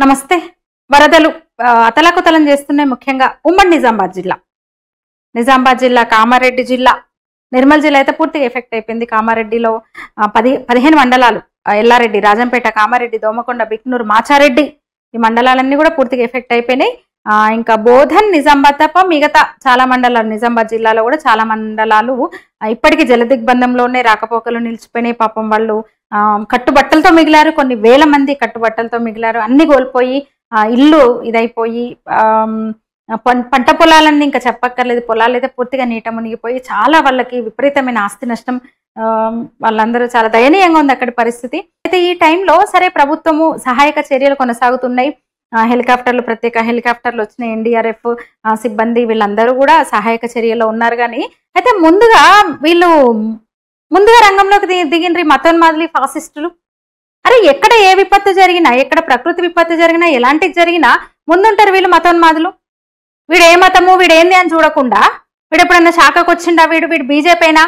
నమస్తే. వరదలు అతలాకుతలం చేస్తున్నాయి. ముఖ్యంగా ఉమ్మడి నిజామాబాద్ జిల్లా, కామారెడ్డి జిల్లా, నిర్మల్ జిల్లా అయితే పూర్తిగా ఎఫెక్ట్ అయిపోయింది. కామారెడ్డిలో 15 మండలాలు, ఎల్లారెడ్డి, రాజంపేట, కామారెడ్డి, దోమకొండ, బిక్నూరు, మాచారెడ్డి, ఈ మండలాలన్నీ కూడా పూర్తిగా ఎఫెక్ట్ అయిపోయినాయి. ఇంకా బోధన్, నిజామాబాద్ తప్ప మిగతా చాలా మండలాలు, నిజామాబాద్ జిల్లాలో కూడా చాలా మండలాలు ఇప్పటికీ జలదిగ్బంధంలోనే రాకపోకలు నిలిచిపోయినాయి. పాపం వాళ్ళు కట్టుబట్టలతో మిగిలారు. కొన్ని వేల మంది కట్టుబట్టలతో మిగిలారు. అన్ని కోల్పోయి ఇల్లు ఇదైపోయి పంట పొలాలన్నీ ఇంకా చెప్పక్కర్లేదు. పొలాలు అయితే పూర్తిగా నీట మునిగిపోయి చాలా వాళ్ళకి విపరీతమైన ఆస్తి నష్టం. వాళ్ళందరూ చాలా దయనీయంగా ఉంది అక్కడి పరిస్థితి. అయితే ఈ టైంలో సరే ప్రభుత్వము సహాయక చర్యలు కొనసాగుతున్నాయి. హెలికాప్టర్లు, ప్రత్యేక హెలికాప్టర్లు వచ్చినాయి. ఎన్డీఆర్ఎఫ్ సిబ్బంది వీళ్ళందరూ కూడా సహాయక చర్యలో ఉన్నారు. కానీ అయితే ముందుగా రంగంలోకి దిగినరి మతోన్మాదులు, ఫాసిస్టులు. అరే ఎక్కడ ఏ విపత్తు జరిగినా, ఎక్కడ ప్రకృతి విపత్తు జరిగినా, ఎలాంటిది జరిగినా ముందుంటారు వీళ్ళు మతోన్మాదులు. వీడు ఏ మతము, వీడేంది అని చూడకుండా, వీడు ఎప్పుడన్నా శాఖకు వచ్చిండా, వీడు బీజేపీనా,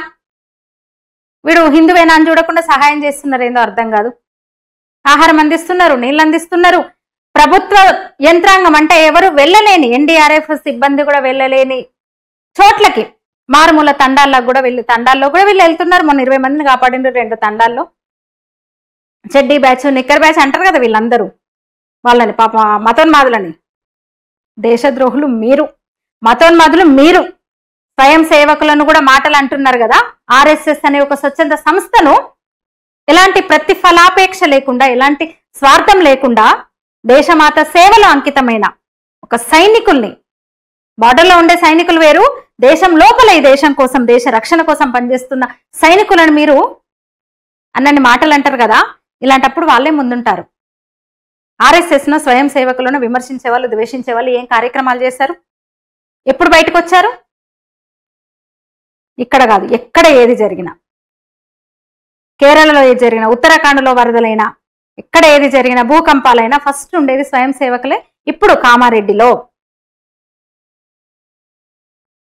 వీడు హిందువేనా అని చూడకుండా సహాయం చేస్తున్నారు. ఏందో అర్థం కాదు. ఆహారం అందిస్తున్నారు, నీళ్ళు అందిస్తున్నారు. ప్రభుత్వ యంత్రాంగం అంటే ఎవరు వెళ్ళలేని, ఎన్డీఆర్ఎఫ్ సిబ్బంది కూడా వెళ్ళలేని చోట్లకి, మారుమూల తండాల్లో కూడా వీళ్ళు వెళ్తున్నారు. మొన్న 20 మందిని కాపాడిండ్రు 2 తండాల్లో. చెడ్డీ బ్యాచ్, నిక్కర్ బ్యాచ్ అంటారు కదా వీళ్ళందరూ. వాళ్ళని పాప మతోన్మాదులని. దేశద్రోహులు మీరు, మతోన్మాదులు మీరు. స్వయం సేవకులను కూడా మాటలు అంటున్నారు కదా. ఆర్ఎస్ఎస్ అనే ఒక స్వచ్ఛంద సంస్థను ఎలాంటి ప్రతిఫలాపేక్ష లేకుండా, ఎలాంటి స్వార్థం లేకుండా దేశమాత సేవలో అంకితమైన ఒక సైనికుల్ని, బార్డర్లో ఉండే సైనికులు వేరు, దేశం లోపల ఈ దేశం కోసం, దేశ రక్షణ కోసం పనిచేస్తున్న సైనికులను మీరు అన్నన్ని మాటలు అంటారు కదా. ఇలాంటప్పుడు వాళ్ళే ముందుంటారు. ఆర్ఎస్ఎస్ ను, స్వయం సేవకులను విమర్శించే వాళ్ళు, ద్వేషించే వాళ్ళు ఏం కార్యక్రమాలు చేశారు? ఎప్పుడు బయటకు వచ్చారు? ఇక్కడ కాదు, ఎక్కడ ఏది జరిగినా, కేరళలో ఏది జరిగినా, ఉత్తరాఖండ్లో వరదలైనా, ఎక్కడ ఏది జరిగినా, భూకంపాలైనా ఫస్ట్ ఉండేది స్వయం సేవకులే. ఇప్పుడు కామారెడ్డిలో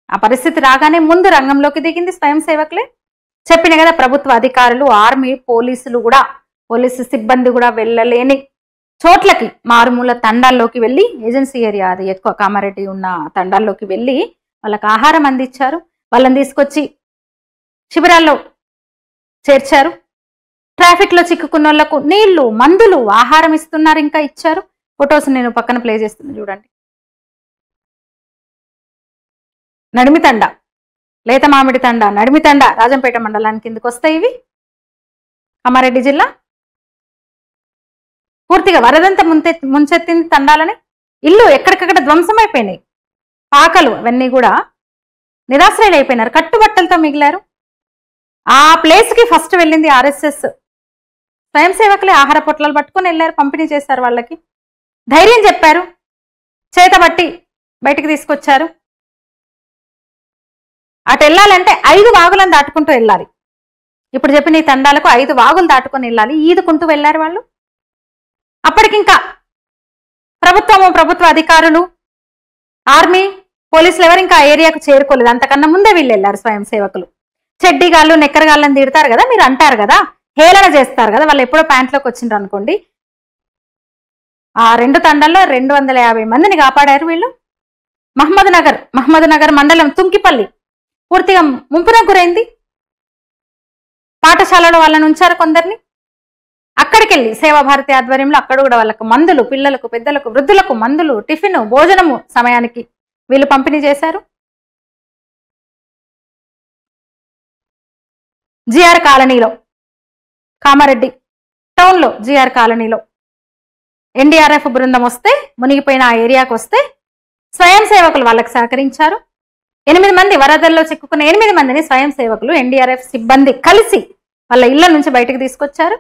ఆ పరిస్థితి రాగానే ముందు రంగంలోకి దిగింది స్వయం సేవకులే. చెప్పిన కదా, ప్రభుత్వ అధికారులు, ఆర్మీ, పోలీసు సిబ్బంది కూడా వెళ్ళలేని చోట్లకి, మారుమూల తండాల్లోకి వెళ్ళి, ఏజెన్సీ ఏరియా అది ఎక్కువ కామారెడ్డి ఉన్న తండాల్లోకి వెళ్ళి వాళ్ళకి ఆహారం అందించారు. వాళ్ళని తీసుకొచ్చి శిబిరాల్లో చేర్చారు. ట్రాఫిక్ లో చిక్కుకున్న వాళ్ళకు నీళ్లు, మందులు, ఆహారం ఇస్తున్నారు, ఇంకా ఇచ్చారు. ఫొటోస్ నేను పక్కన ప్లే చేస్తున్నాను చూడండి. నడిమితండ, లేత మామిడి తండ, నడిమితండ, రాజంపేట మండలానికి కిందకు వస్తాయి ఇవి. కామారెడ్డి జిల్లా పూర్తిగా వరదంతా ముంచెత్తింది తండాలని. ఇల్లు ఎక్కడికక్కడ ధ్వంసమైపోయినాయి. పాకలు అవన్నీ కూడా నిరాశ్రయులు అయిపోయినారు. కట్టుబట్టలతో మిగిలారు. ఆ ప్లేస్ కి ఫస్ట్ వెళ్ళింది ఆర్ఎస్ఎస్. స్వయం సేవకులే ఆహార పొట్లాలు పట్టుకొని వెళ్ళారు, పంపిణీ చేశారు. వాళ్ళకి ధైర్యం చెప్పారు, చేతబట్టి బయటికి తీసుకొచ్చారు. అటు వెళ్ళాలంటే 5 వాగులను దాటుకుంటూ వెళ్ళాలి. ఇప్పుడు చెప్పిన ఈ తండాలకు 5 వాగులు దాటుకొని వెళ్ళాలి. ఈదుకుంటూ వెళ్ళారు వాళ్ళు. అప్పటికింకా ప్రభుత్వ అధికారులు, ఆర్మీ, పోలీసులు ఎవరు ఇంకా ఏరియాకు చేరుకోలేదు. అంతకన్నా ముందే వీళ్ళు వెళ్ళారు స్వయం సేవకులు. చెడ్డీగాళ్ళు, నెక్కరగాళ్ళని తిడతారు కదా, మీరు అంటారు కదా, హేళన చేస్తారు కదా. వాళ్ళు ఎప్పుడో ప్యాంట్లోకి వచ్చిండ్రు అనుకోండి. ఆ 2 తండాల్లో 250 మందిని కాపాడారు వీళ్ళు. మహమ్మద్ నగర్ మండలం తుంకిపల్లి పూర్తిగా ముంపునకు గురైంది. పాఠశాలలో వాళ్ళని ఉంచారు కొందరిని. అక్కడికి వెళ్ళి సేవాభారతి ఆధ్వర్యంలో అక్కడ కూడా వాళ్ళకు మందులు, పిల్లలకు, పెద్దలకు, వృద్ధులకు మందులు, టిఫిన్, భోజనము సమయానికి వీళ్ళు పంపిణీ చేశారు. జిఆర్ కాలనీలో, కామారెడ్డి టౌన్లో జిఆర్ కాలనీలో ఎన్డీఆర్ఎఫ్ బృందం వస్తే, మునిగిపోయిన ఆ ఏరియాకు వస్తే స్వయం సేవకులు వాళ్ళకి సహకరించారు. 8 మంది, వరదల్లో చిక్కుకున్న 8 మందిని స్వయం సేవకులు, ఎన్డీఆర్ఎఫ్ సిబ్బంది కలిసి వాళ్ళ ఇళ్ల నుంచి బయటకు తీసుకొచ్చారు.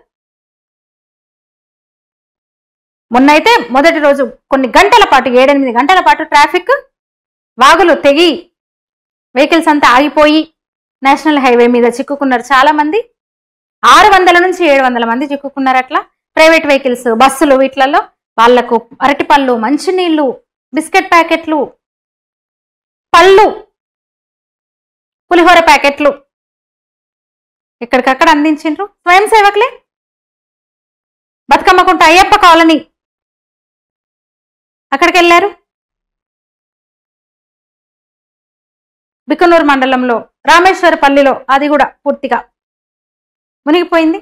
మొన్నైతే మొదటి రోజు కొన్ని గంటల పాటు, 7-8 గంటల పాటు ట్రాఫిక్, వాగులు తెగి వెహికల్స్ అంతా ఆగిపోయి నేషనల్ హైవే మీద చిక్కుకున్నారు చాలా మంది. 600 నుంచి 700 మంది చిక్కుకున్నారు. అట్లా ప్రైవేట్ వెహికల్స్, బస్సులు, వీటిలలో వాళ్లకు అరటిపళ్ళు, మంచినీళ్లు, బిస్కెట్ ప్యాకెట్లు, పళ్ళు, పులిహోర ప్యాకెట్లు ఎక్కడికక్కడ అందించిండ్రు స్వయం సేవకులే. బతుకమ్మకుంట అయ్యప్ప కాలనీ అక్కడికి వెళ్ళారు. బికనూరు మండలంలో రామేశ్వరపల్లిలో అది కూడా పూర్తిగా మునిగిపోయింది.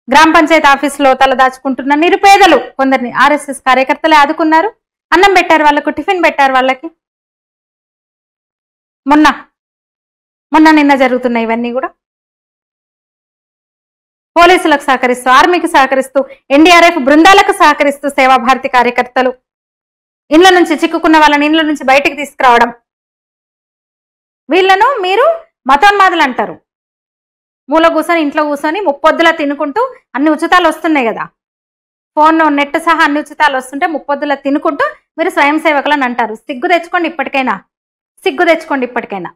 గ్రామ పంచాయతీ ఆఫీసులో తలదాచుకుంటున్న నిరుపేదలు కొందరిని ఆర్ఎస్ఎస్ కార్యకర్తలే ఆదుకున్నారు. అన్నం పెట్టారు వాళ్ళకు, టిఫిన్ పెట్టారు వాళ్ళకి. మొన్న నిన్న జరుగుతున్నాయి ఇవన్నీ కూడా. పోలీసులకు సహకరిస్తూ, ఆర్మీకి సహకరిస్తూ, ఎన్డీఆర్ఎఫ్ బృందాలకు సహకరిస్తూ సేవాభారతి కార్యకర్తలు ఇళ్ల నుంచి చిక్కుకున్న వాళ్ళని ఇళ్ల నుంచి బయటికి తీసుకురావడం. వీళ్ళను మీరు మతోన్మాదులు అంటారు. మూల కూర్చొని ఇంట్లో కూర్చొని ముప్పొద్దులా తినుకుంటూ అన్ని ఉచితాలు వస్తున్నాయి కదా, ఫోన్ నెట్ సహా అన్ని ఉచితాలు వస్తుంటే ముప్పొద్దులా తినుకుంటూ మీరు స్వయం సేవకులని అంటారు. సిగ్గు తెచ్చుకోండి ఇప్పటికైనా, సిగ్గు తెచ్చుకోండి ఇప్పటికైనా.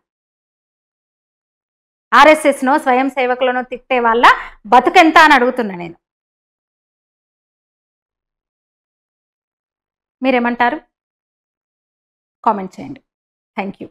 ఆర్ఎస్ఎస్నో స్వయం సేవకులను తిట్టే వాళ్ళ బతుకెంత అని అడుగుతున్నా నేను. మీరేమంటారు? కామెంట్ చేయండి. Thank you.